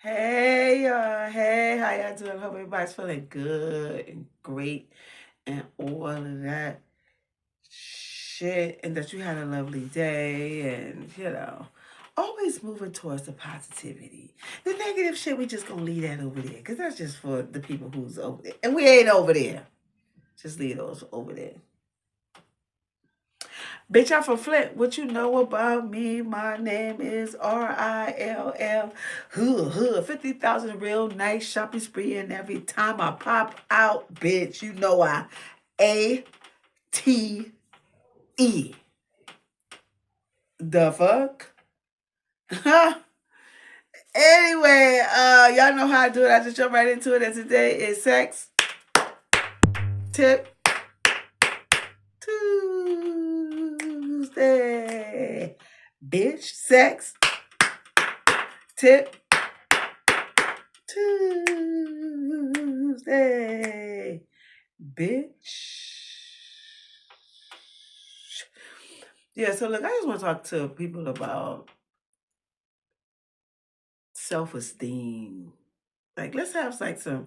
Hey, how y'all doing? Hope everybody's feeling good and great and all of that shit, and that you had a lovely day, and always moving towards the positivity. The negative shit, we just gonna leave that over there, because that's just for the people who's over there, and we ain't over there. Just leave those over there. Bitch, I'm from Flint. What you know about me? My name is RILL. Hood. 50,000 real nice shopping spree. And every time I pop out, bitch, you know I ATE. The fuck? Anyway, y'all know how I do it. I just jump right into it. And today is sex tip Tuesday. Bitch, sex tip Tuesday. Bitch. Yeah, so look, I just want to talk to people about self-esteem. Like, let's have like some,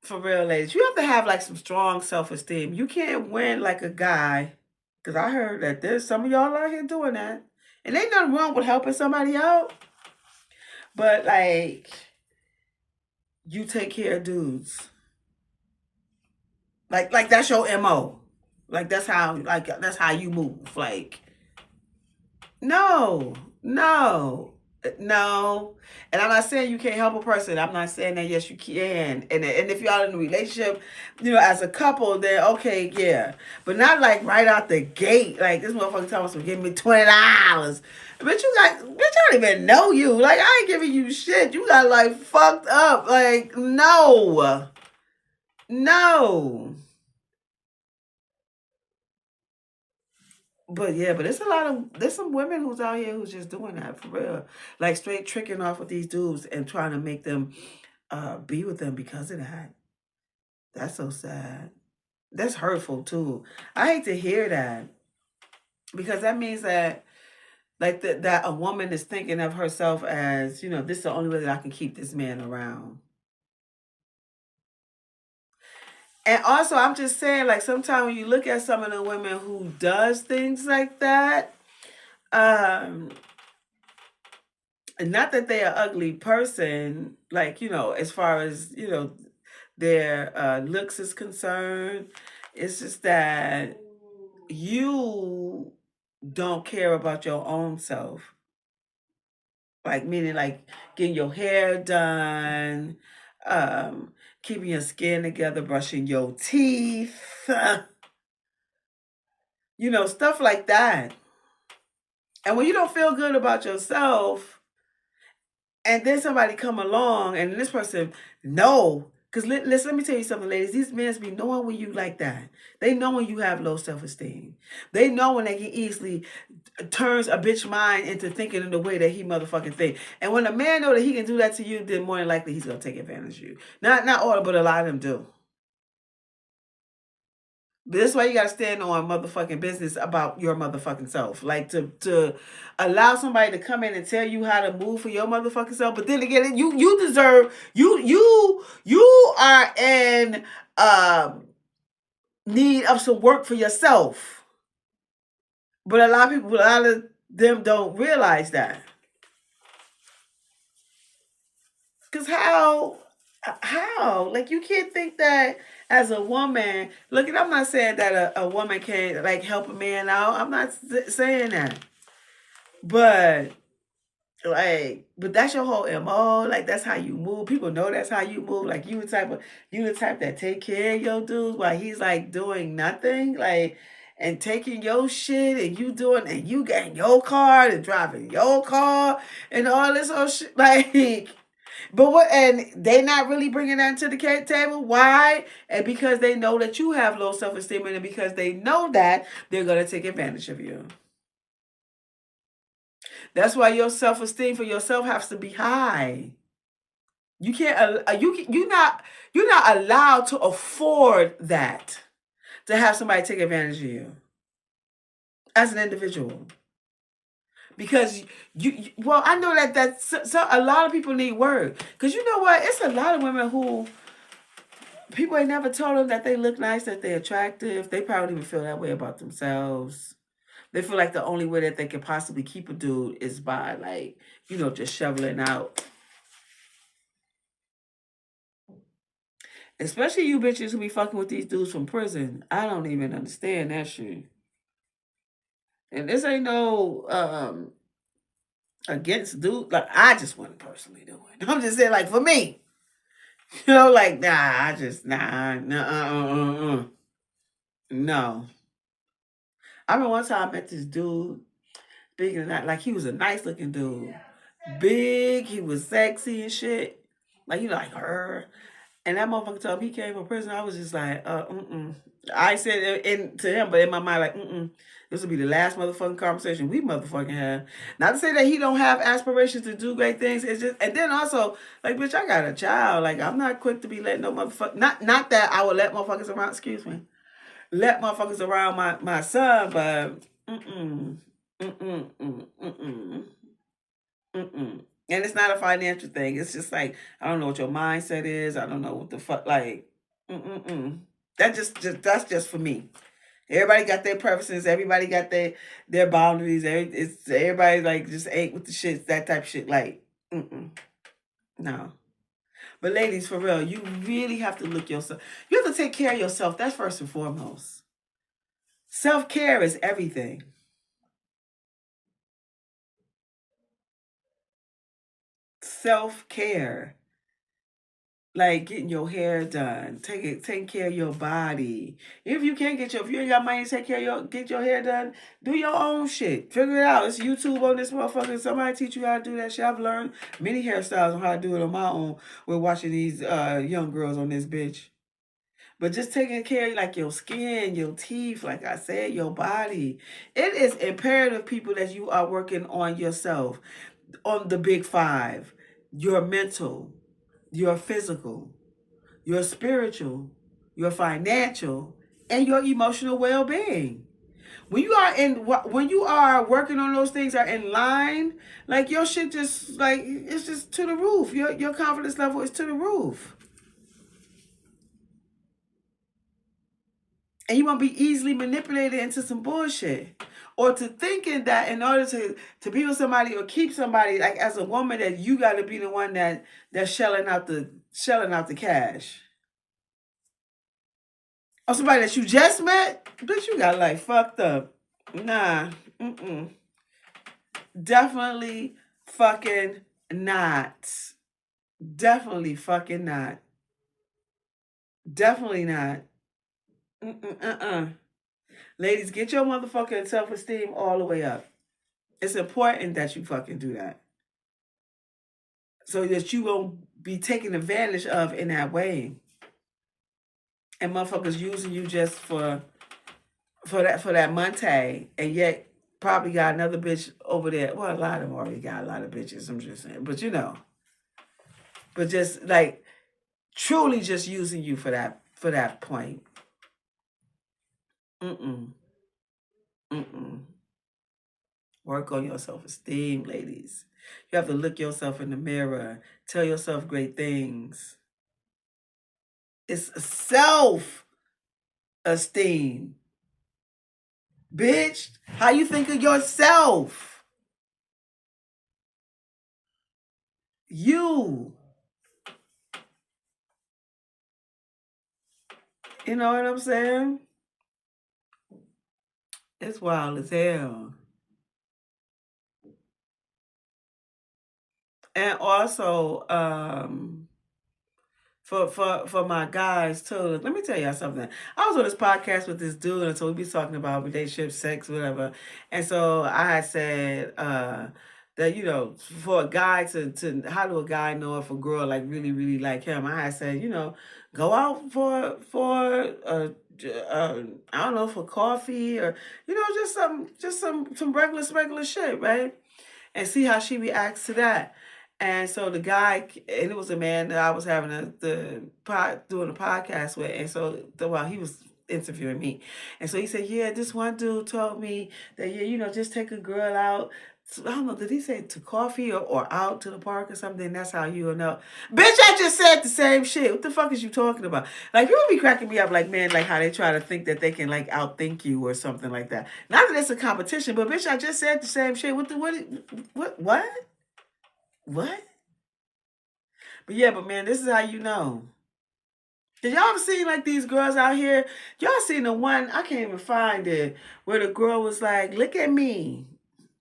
for real, ladies, you have to have like some strong self-esteem. You can't win like a guy, because I heard that there's some of y'all out here doing that. And ain't nothing wrong with helping somebody out. But like, you take care of dudes. Like that's your MO. Like that's how you move. Like, no. No. And I'm not saying you can't help a person. I'm not saying that yes you can. And if y'all in a relationship, as a couple, then okay, yeah. But not like right out the gate. Like this motherfucker telling me, give me $20. Bitch, I don't even know you. Like, I ain't giving you shit. You got like fucked up. Like, no. No. But yeah, but there's some women who's out here who's just doing that for real. Like straight tricking off with these dudes and trying to make them be with them because of that. That's so sad. That's hurtful too. I hate to hear that, because that means that like that a woman is thinking of herself as, this is the only way that I can keep this man around. And also, I'm just saying, like, sometimes when you look at some of the women who does things like that, um, and not that they're an ugly person, like, as far as, their looks is concerned, it's just that you don't care about your own self. Like, meaning, like, getting your hair done, keeping your skin together, brushing your teeth, stuff like that. And when you don't feel good about yourself, and then somebody come along and this person, no. Because let me tell you something, ladies. These men be knowing when you like that. They know when you have low self-esteem. They know when they can easily turns a bitch mind into thinking in the way that he motherfucking think. And when a man know that he can do that to you, then more than likely he's going to take advantage of you. Not all, but a lot of them do. But that's why you gotta stand on motherfucking business about your motherfucking self. Like, to allow somebody to come in and tell you how to move for your motherfucking self. But then again, you deserve, you are in need of some work for yourself. But a lot of them don't realize that. Cause how? Like, you can't think that as a woman. Look, and I'm not saying that a woman can't like help a man out. I'm not saying that. But but that's your whole MO. Like, that's how you move. People know that's how you move. Like, you the type that take care of your dudes while he's like doing nothing. Like, and taking your shit, and you getting your car and driving your car and all this whole shit. Like, and they not really bringing that to the table. Why? And because they know that you have low self-esteem, and because they know that they're going to take advantage of you. That's why your self-esteem for yourself has to be high. You can't, you're not allowed to afford that, to have somebody take advantage of you as an individual. Because well, I know that so a lot of people need work. Because you know what? It's a lot of women who people ain't never told them that they look nice, that they're attractive. They probably even feel that way about themselves. They feel like the only way that they can possibly keep a dude is by, like, just shoveling out. Especially you bitches who be fucking with these dudes from prison. I don't even understand that shit. And this ain't no against dude. Like, I just wasn't personally doing. I'm just saying, like, for me, like, nah, I just no. I remember one time I met this dude, big and not like he was a nice looking dude, big. He was sexy and shit. Like, like her. And that motherfucker told me he came from prison. I was just like, I said it to him, but in my mind, like, this will be the last motherfucking conversation we motherfucking have. Not to say that he don't have aspirations to do great things. It's just, and then also, like, bitch, I got a child. Like, I'm not quick to be letting no motherfucker. Not that I would let motherfuckers around. Excuse me. Let motherfuckers around my son, but Mm-mm. And it's not a financial thing. It's just like, I don't know what your mindset is. I don't know what the fuck, like, mm-mm. That's just for me. Everybody got their preferences. Everybody got their boundaries. Everybody like just ain't with the shit, that type of shit. Like, no. But ladies, for real, you really have to look yourself. You have to take care of yourself. That's first and foremost. Self-care is everything. Self-care. Like getting your hair done, taking care of your body. If you can't if you ain't got money to take care of get your hair done, do your own shit. Figure it out. It's YouTube on this motherfucker. Somebody teach you how to do that shit. I've learned many hairstyles on how to do it on my own with watching these young girls on this bitch. But just taking care of like your skin, your teeth, like I said, your body. It is imperative, people, that you are working on yourself, on the big five: your mental, your physical, your spiritual, your financial, and your emotional well-being. When you are working on those things are in line, like your shit just like it's just to the roof. Your confidence level is to the roof. And you won't be easily manipulated into some bullshit. Or to thinking that in order to be with somebody or keep somebody, like as a woman, that you gotta be the one that's shelling out the cash. Or somebody that you just met, bitch, you got like fucked up. Nah. Definitely fucking not. Definitely fucking not. Definitely not. Ladies, get your motherfucking self-esteem all the way up. It's important that you fucking do that. So that you won't be taken advantage of in that way. And motherfuckers using you just for that monte, and yet probably got another bitch over there. Well, a lot of them already got a lot of bitches, I'm just saying. But but just like truly just using you for that point. Mm-mm. Work on your self-esteem, ladies. You have to look yourself in the mirror, tell yourself great things. It's self-esteem. Bitch, how you think of yourself? You. You know what I'm saying? It's wild as hell. And also, for my guys too. Let me tell y'all something. I was on this podcast with this dude, and so we be talking about relationships, sex, whatever. And so I had said that for a guy to how do a guy know if a girl like really really like him? I had said go out for I don't know, for coffee, or just some regular shit, right? And see how she reacts to that. And so the guy, and it was a man that I was having doing a podcast with, and so while he was interviewing me, and so he said, yeah, this one dude told me that just take a girl out I don't know, did he say to coffee or out to the park or something? That's how you'll know. Bitch, I just said the same shit. What the fuck is you talking about? Like, people be cracking me up, like, man, like how they try to think that they can, like, outthink you or something like that. Not that it's a competition, but bitch, I just said the same shit. What? But yeah, but man, this is how you know. Did y'all ever see like these girls out here? Y'all seen the one, I can't even find it, where the girl was like, look at me.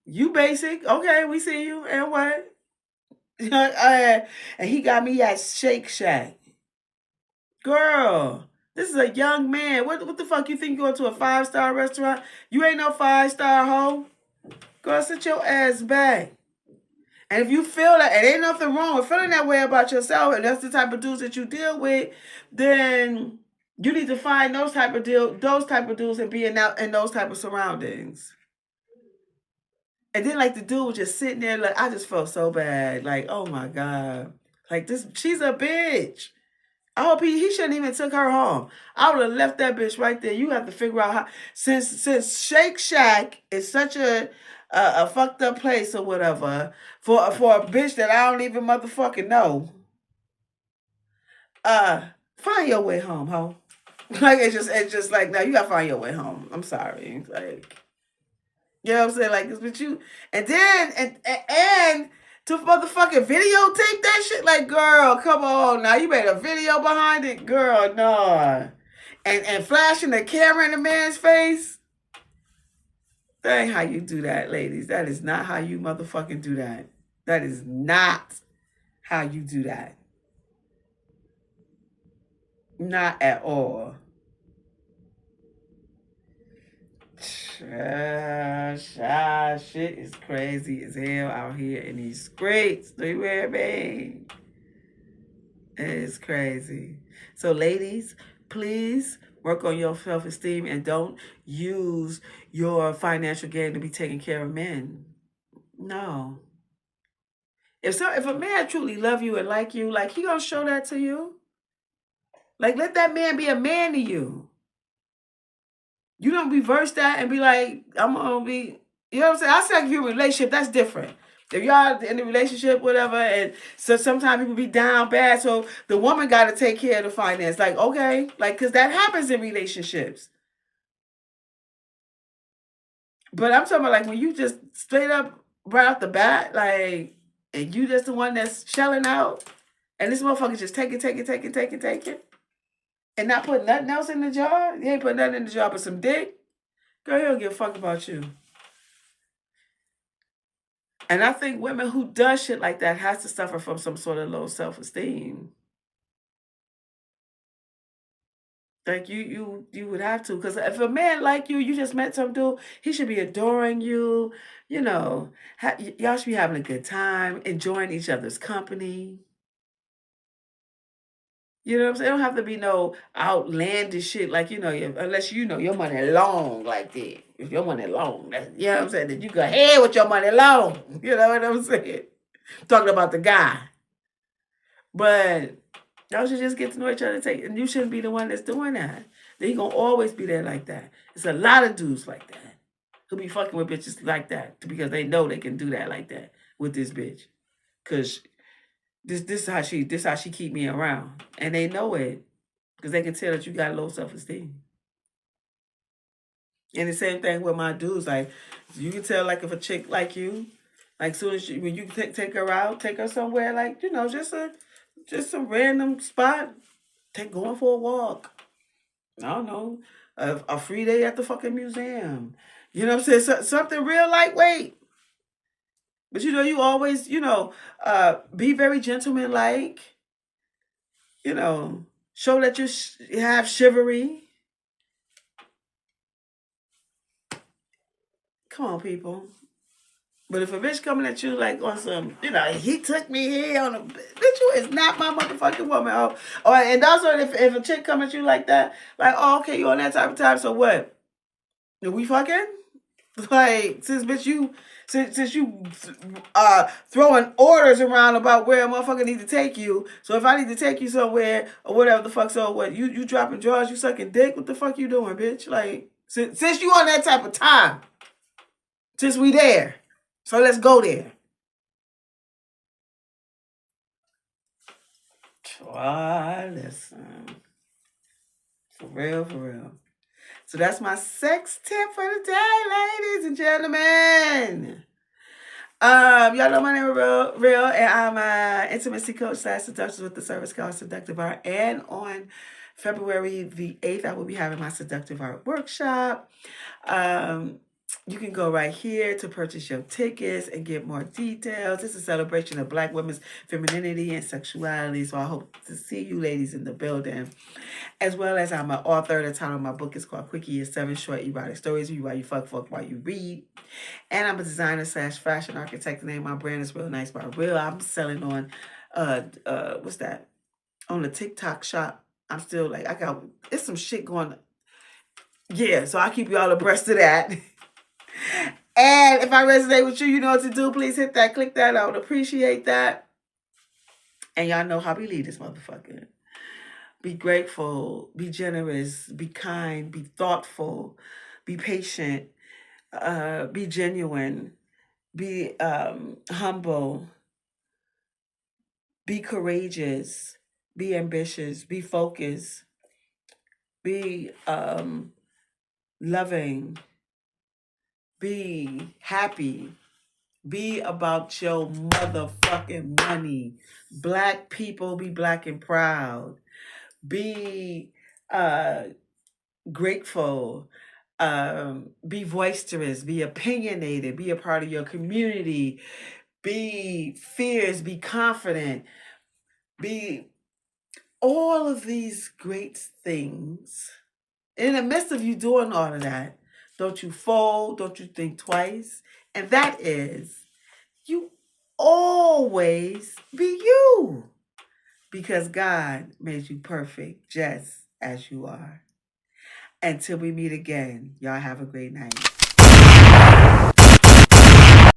You basic. Okay, we see you. And what? And he got me at Shake Shack. Girl, this is a young man. What the fuck you think you going to a 5-star restaurant? You ain't no 5-star hoe. Girl, sit your ass back. And if you feel that, and ain't nothing wrong with feeling that way about yourself, and that's the type of dudes that you deal with, then you need to find those type of dudes and be in those type of surroundings. And then like the dude was just sitting there, like I just felt so bad. Like, oh my God. Like this, she's a bitch. I hope he shouldn't even took her home. I would have left that bitch right there. You have to figure out how, since Shake Shack is such a fucked up place or whatever for a bitch that I don't even motherfucking know. Find your way home, ho. Like it's just like, now you gotta find your way home. I'm sorry. Like, you know what I'm saying? Like, but you, and then, and to motherfucking videotape that shit? Like, girl, come on now. You made a video behind it? Girl, no. And flashing the camera in the man's face? That ain't how you do that, ladies. That is not how you motherfucking do that. That is not how you do that. Not at all. Shit is crazy as hell out here in these streets. Do you hear me? It's crazy. So ladies, please work on your self-esteem and don't use your financial gain to be taking care of men. No. If a man truly love you and like you, like he gonna show that to you. Like let that man be a man to you. You don't reverse that and be like, I'm gonna be, you know what I'm saying? I said your relationship, that's different. If y'all in a relationship, whatever, and so sometimes people be down bad, so the woman got to take care of the finance. Like, okay, like, because that happens in relationships. But I'm talking about like when you just straight up right off the bat, like, and you just the one that's shelling out, and this motherfucker just take it, and not put nothing else in the jar. You ain't put nothing in the jar but some dick. Girl, he don't give a fuck about you. And I think women who does shit like that has to suffer from some sort of low self-esteem. Like you would have to, because if a man like you just met some dude, he should be adoring you. You know, y'all should be having a good time, enjoying each other's company. You know what I'm saying? It don't have to be no outlandish shit like, you know, unless you know your money long like that. If your money long, that's, you know what I'm saying? That you go ahead with your money long. You know what I'm saying? Talking about the guy. But y'all should just get to know each other, and you shouldn't be the one that's doing that. Then he gonna always be there like that. It's a lot of dudes like that who be fucking with bitches like that because they know they can do that like that with this bitch. Cause this is how she keep me around, and they know it because they can tell that you got low self-esteem. And the same thing with my dudes, like you can tell like if a chick like you, like soon as when you take her out, take her somewhere like, you know, just a random spot, going for a walk. I don't know, a free day at the fucking museum. You know what I'm saying? Something real lightweight. But you know, you always, you know, be very gentleman-like. You know, show that you have chivalry. Come on, people. But if a bitch coming at you like on some, you know, he took me here on a bitch, you is not my motherfucking woman. Oh, and also if a chick come at you like that, like, oh, okay, you on that type of time, so what? Are we fucking? Like, since you throwing orders around about where a motherfucker need to take you, so if I need to take you somewhere or whatever the fuck, so what? You dropping drawers, you sucking dick? What the fuck you doing, bitch? Like, since you on that type of time, since we there. So let's go there. Listen. For real, for real. So that's my sex tip for the day, ladies and gentlemen. Y'all know my name is Real, and I'm an intimacy coach / seductress with the service called Seductive ArT. And on February the 8th, I will be having my Seductive ArT workshop. You can go right here to purchase your tickets and get more details. It's a celebration of Black women's femininity and sexuality. So I hope to see you ladies in the building. As well as I'm an author. The title of my book is called Quickie is 7 Short Erotic Stories. You while you fuck while you read. And I'm a designer / fashion architect. The name of my brand is Real Nice by Real. I'm selling on what's that? On the TikTok shop. I'm still like, it's some shit going on. Yeah, so I'll keep you all abreast of that. And if I resonate with you, you know what to do. Please hit that, click that. I would appreciate that. And y'all know how we lead this motherfucker. Be grateful, be generous, be kind, be thoughtful, be patient, be genuine, be humble, be courageous, be ambitious, be focused, be loving, be happy, be about your motherfucking money. Black people, be black and proud. Be grateful. Be boisterous. Be opinionated. Be a part of your community. Be fierce. Be confident. Be all of these great things. In the midst of you doing all of that, don't you fold. Don't you think twice. And that is, you always be you. Because God made you perfect just as you are. Until we meet again, y'all have a great night.